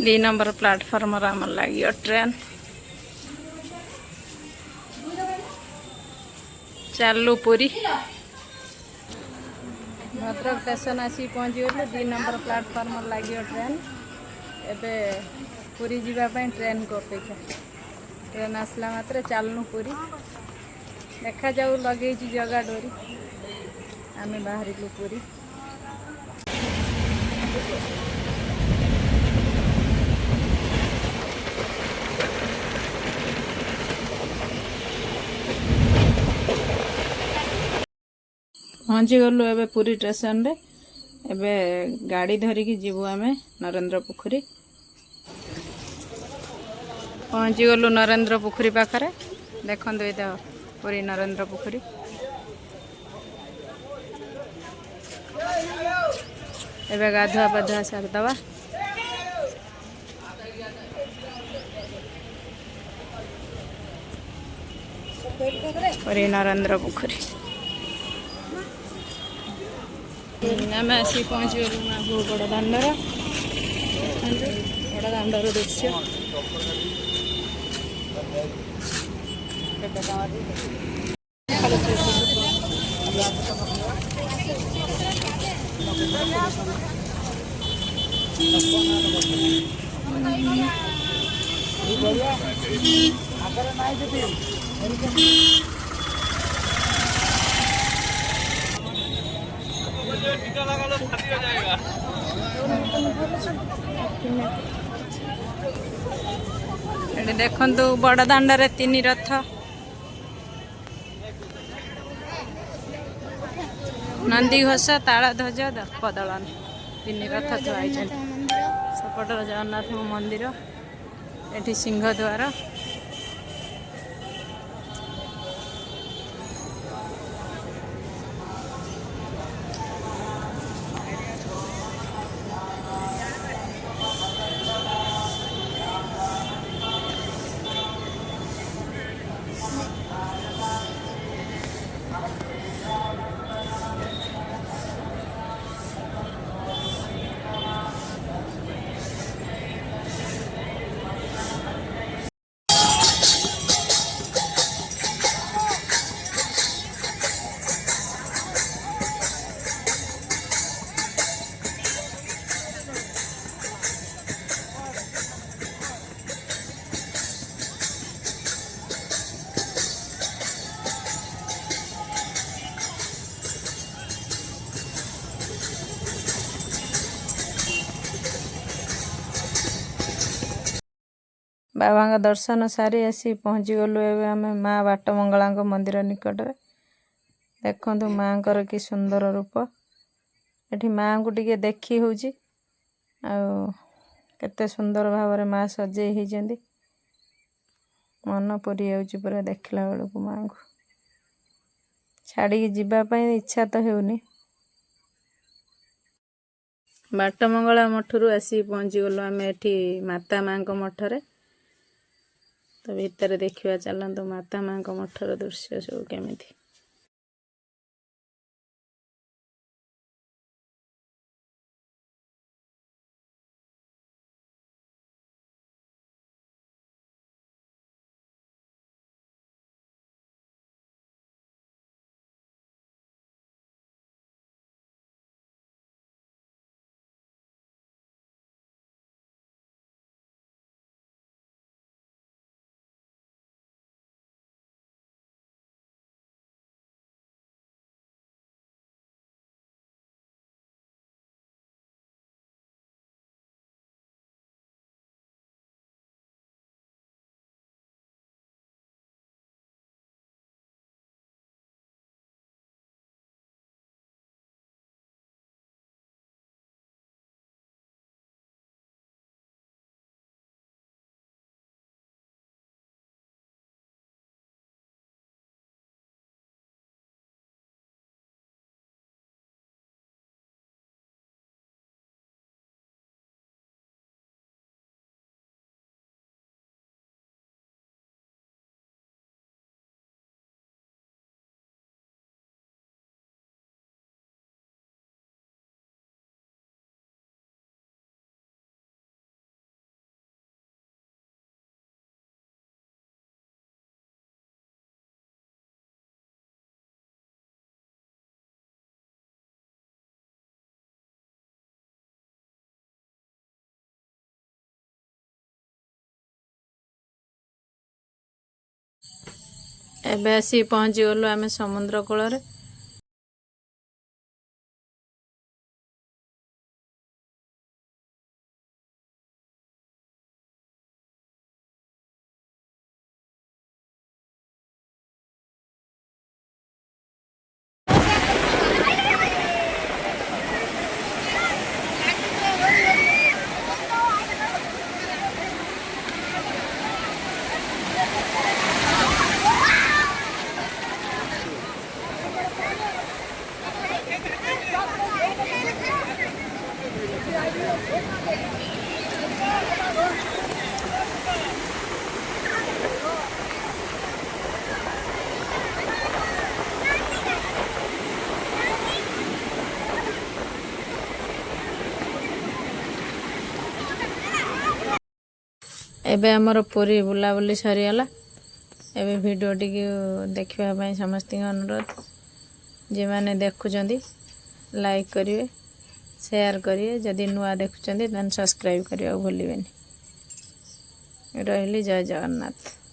2 number platform आम लगे train चालू पुरी भद्रक स्टेशन आसी पहुँची गले 2 नंबर प्लाटफर्म लगे ट्रेन एबे पुरी जीवाई ट्रेन को अपेक्षा ट्रेन आसला मात्र चलनु पुरी देखा जाऊ लगे जगह डोरी आमे बाहर पुरी पहुँची गलु एबे पुरी स्टेशन रे एबे गाड़ी धरिकी जीवु आमे नरेंद्र पोखरी पहुँची गलु नरेंद्र पोखरी पाखरे देखंतु एटा पुरी नरेंद्र पोखरी एबे गाधुआ पाधुआ सारदवा पुरी नरेंद्र पोखरी आम आसी पहुँची गलु बड़ दांडर बड़ दांडर दृश्य देखु बड़ दांडे 3 रथ नंदी घोष तालध्वज दर्पदलन 3 रथ थुआई सेपट जगन्नाथ मंदिर एठी सिंहद्वार बाबा का दर्शन सारी आसी पहुँची गलु एवं आम माँ बाटमंगला मंदिर निकट में देखु माँ कि सुंदर रूप एठी माँ को टिके देखी हूँ केते सुंदर भाव माँ सजे होती मन पुरी जाऊँगी पूरा देखला बेलू माँ को छाड़ी जीवाई इच्छा तो होनी बाटमंगला मठरू आसी पहुँची गलु आम एठी माता माँ मठरे तो भीतर देखा चलतु माता माँ मठर दृश्य सब केमिति। एबे आसी पहुँची गलु आमे समुद्र कूल रे। एबे हमर पूरी बुलाबुली सरीगला। एबे वीडियो टी देखा समस्त अनुरोध जे मैंने देखुं लाइक करिए शेयर करिए जदि नुआ देखुं सब्सक्राइब करने भूलिए। रही जय जगन्नाथ।